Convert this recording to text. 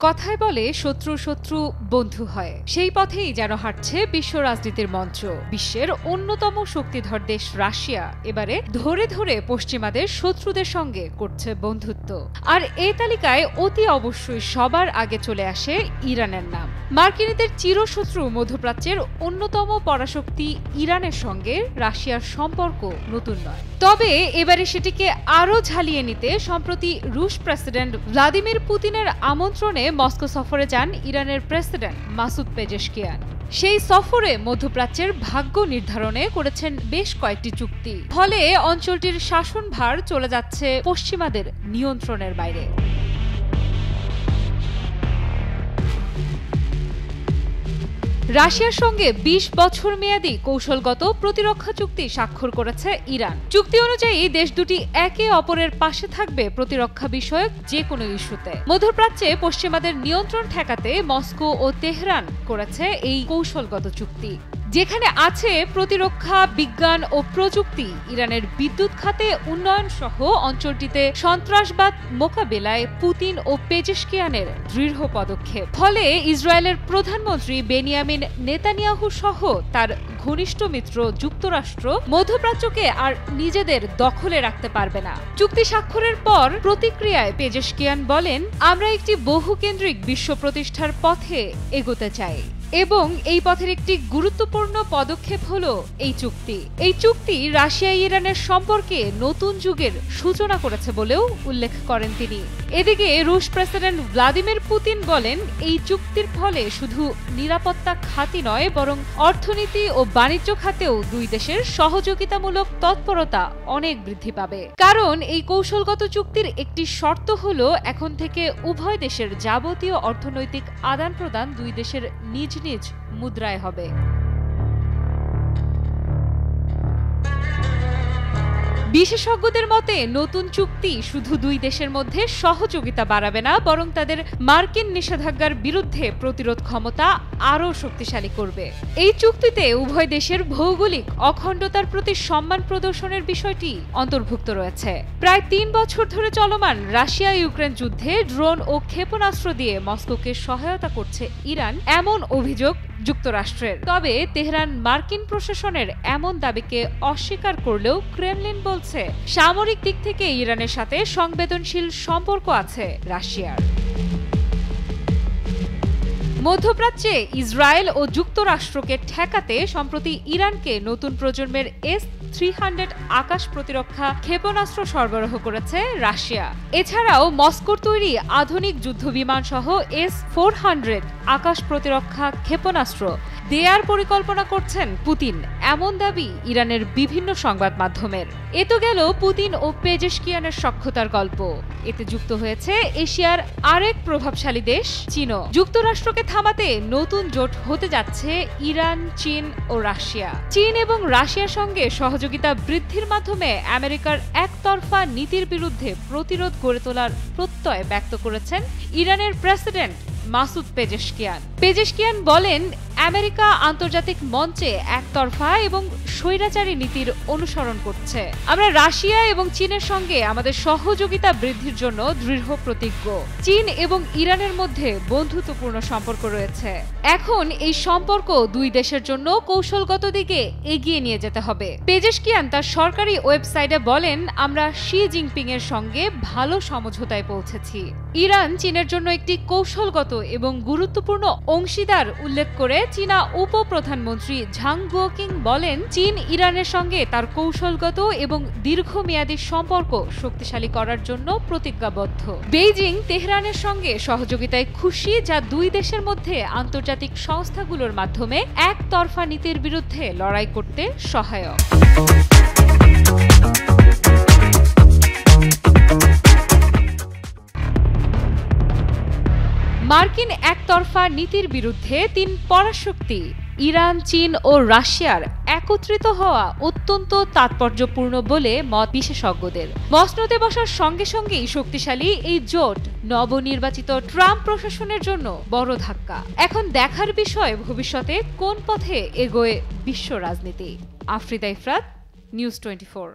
কথায় বলে শত্রু শত্রু বন্ধু হয়, সেই পথেই যেন হাঁটছে বিশ্ব রাজনীতির মঞ্চ। বিশ্বের অন্যতম শক্তিধর দেশ রাশিয়া এবারে ধরে ধরে পশ্চিমাদের শত্রুদের সঙ্গে করছে বন্ধুত্ব। আর এই তালিকায় অতি অবশ্যই সবার আগে চলে আসে ইরানের নাম। মার্কিনীদের চিরশত্রু মধ্যপ্রাচ্যের অন্যতম পরাশক্তি ইরানের সঙ্গে রাশিয়ার সম্পর্ক নতুন নয়, তবে এবারে সেটিকে আরও ঝালিয়ে নিতে সম্প্রতি রুশ প্রেসিডেন্ট ভ্লাদিমির পুতিনের আমন্ত্রণে মস্কো সফরে যান ইরানের প্রেসিডেন্ট মাসুদ পেজেশকিয়ান। সেই সফরে মধ্যপ্রাচ্যের ভাগ্য নির্ধারণে করেছেন বেশ কয়েকটি চুক্তি, ফলে অঞ্চলটির শাসনভার চলে যাচ্ছে পশ্চিমাদের নিয়ন্ত্রণের বাইরে। রাশিয়ার সঙ্গে ২০ বছর মেয়াদী কৌশলগত প্রতিরক্ষা চুক্তি স্বাক্ষর করেছে ইরান। চুক্তি অনুযায়ী দেশ দুটি একে অপরের পাশে থাকবে প্রতিরক্ষা বিষয়ক যে কোনো ইস্যুতে। মধ্যপ্রাচ্যে পশ্চিমাদের নিয়ন্ত্রণ ঠেকাতে মস্কো ও তেহরান করেছে এই কৌশলগত চুক্তি, যেখানে আছে প্রতিরক্ষা, বিজ্ঞান ও প্রযুক্তি, ইরানের বিদ্যুৎ খাতে উন্নয়ন সহ অঞ্চলটিতে সন্ত্রাসবাদ মোকাবেলায় পুতিন ও পেজেশকিয়ানের দৃঢ় পদক্ষেপ। ফলে ইসরায়েলের প্রধানমন্ত্রী বেনিয়ামিন নেতানিয়াহু সহ তার ঘনিষ্ঠ মিত্র যুক্তরাষ্ট্র মধ্যপ্রাচ্যকে আর নিজেদের দখলে রাখতে পারবে না। চুক্তি স্বাক্ষরের পর প্রতিক্রিয়ায় পেজেশকিয়ান বলেন, আমরা একটি বহুকেন্দ্রিক বিশ্ব প্রতিষ্ঠার পথে এগোতে চাই এবং এই পথের একটি গুরুত্বপূর্ণ পদক্ষেপ হলো এই চুক্তি। এই চুক্তি রাশিয়া ইরানের সম্পর্কে নতুন যুগের সূচনা করেছে বলেও উল্লেখ করেন তিনি। এদিকে রুশ প্রেসিডেন্ট ভ্লাদিমির পুতিন বলেন, এই চুক্তির ফলে শুধু নিরাপত্তা খাতই নয়, বরং অর্থনীতি ও বাণিজ্য খাতেও দুই দেশের সহযোগিতামূলক তৎপরতা অনেক বৃদ্ধি পাবে। কারণ এই কৌশলগত চুক্তির একটি শর্ত হলো এখন থেকে উভয় দেশের যাবতীয় অর্থনৈতিক আদান প্রদান দুই দেশের নিজ নিজ মুদ্রায় হবে। বিশেষজ্ঞদের মতে নতুন চুক্তি শুধু দুই দেশের মধ্যে সহযোগিতা বাড়াবে না, বরং তাদের মার্কিন নিষেধাজ্ঞার বিরুদ্ধে প্রতিরোধ ক্ষমতা আরও শক্তিশালী করবে। এই চুক্তিতে উভয় দেশের ভৌগোলিক অখণ্ডতার প্রতি সম্মান প্রদর্শনের বিষয়টি অন্তর্ভুক্ত রয়েছে। প্রায় ৩ বছর ধরে চলমান রাশিয়া ইউক্রেন যুদ্ধে ড্রোন ও ক্ষেপণাস্ত্র দিয়ে মস্কোকে সহায়তা করছে ইরান, এমন অভিযোগ যুক্তরাষ্ট্রের। তবে তেহরান মার্কিন প্রশাসনের এমন দাবিকে অস্বীকার করলেও ক্রেমলিন বলছে সামরিক দিক থেকে ইরানের সাথে সংবেদনশীল সম্পর্ক আছে রাশিয়ার। মধ্যপ্রাচ্যে ইসরায়েল ও যুক্তরাষ্ট্রকে ঠেকাতে সম্প্রতি ইরানকে নতুন প্রজন্মের S-300 আকাশ প্রতিরক্ষা ক্ষেপণাস্ত্র সরবরাহ করেছে রাশিয়া। এছাড়াও মস্কোর তৈরি আধুনিক যুদ্ধবিমান সহ S-400 আকাশ প্রতিরক্ষা ক্ষেপণাস্ত্র দেয়ার পরিকল্পনা করছেন পুতিন, এমন দাবি ইরানের বিভিন্ন সংবাদ মাধ্যমের। এ তো গেল পুতিন ও পেজেশকিয়ানের সখ্যতার গল্প। এতে যুক্ত হয়েছে এশিয়ার আরেক প্রভাবশালী দেশ চীনও। যুক্তরাষ্ট্রকে থামাতে নতুন জোট হতে যাচ্ছে ইরান, চীন ও রাশিয়া। চীন এবং রাশিয়ার সঙ্গে সহযোগিতা বৃদ্ধির মাধ্যমে আমেরিকার একতরফা নীতির বিরুদ্ধে প্রতিরোধ গড়ে তোলার প্রত্যয় ব্যক্ত করেছেন ইরানের প্রেসিডেন্ট মাসুদ পেজেশকিয়ান। পেজেশকিয়ান বলেন, আমেরিকা আন্তর্জাতিক মঞ্চে একতরফা এবং স্বৈরাচারী নীতির অনুসরণ করছে। আমরা রাশিয়া এবং চীনের সঙ্গে আমাদের সহযোগিতা বৃদ্ধির জন্য দৃঢ় প্রতিজ্ঞ। চীন এবং ইরানের মধ্যে বন্ধুত্বপূর্ণ সম্পর্ক রয়েছে। এখন এই সম্পর্ক দুই দেশের জন্য কৌশলগত দিকে এগিয়ে নিয়ে যেতে হবে। পেজেশকিয়ান তার সরকারি ওয়েবসাইটে বলেন, আমরা শি জিনপিং এর সঙ্গে ভালো সমঝোতায় পৌঁছেছি। ইরান চীনের জন্য একটি কৌশলগত এবং গুরুত্বপূর্ণ অংশীদার উল্লেখ করে চীনা উপপ্রধানমন্ত্রী ঝাং গুওকিং বলেন, চীন ইরানের সঙ্গে তার কৌশলগত এবং দীর্ঘমেয়াদী সম্পর্ক শক্তিশালী করার জন্য প্রতিজ্ঞাবদ্ধ। বেইজিং তেহরানের সঙ্গে সহযোগিতায় খুশি, যা দুই দেশের মধ্যে আন্তর্জাতিক সংস্থাগুলোর মাধ্যমে একতরফা নীতির বিরুদ্ধে লড়াই করতে সহায়ক। মার্কিন একতরফা নীতির বিরুদ্ধে ৩ পরাশক্তি ইরান, চীন ও রাশিয়ার একত্রিত হওয়া অত্যন্ত তাৎপর্যপূর্ণ বলে মত বিশেষজ্ঞদের। মসনদে বসার সঙ্গে সঙ্গেই শক্তিশালী এই জোট নবনির্বাচিত ট্রাম্প প্রশাসনের জন্য বড় ধাক্কা। এখন দেখার বিষয় ভবিষ্যতে কোন পথে এগোয় বিশ্ব রাজনীতি। আফ্রিদা ইফরাত, নিউজ 24।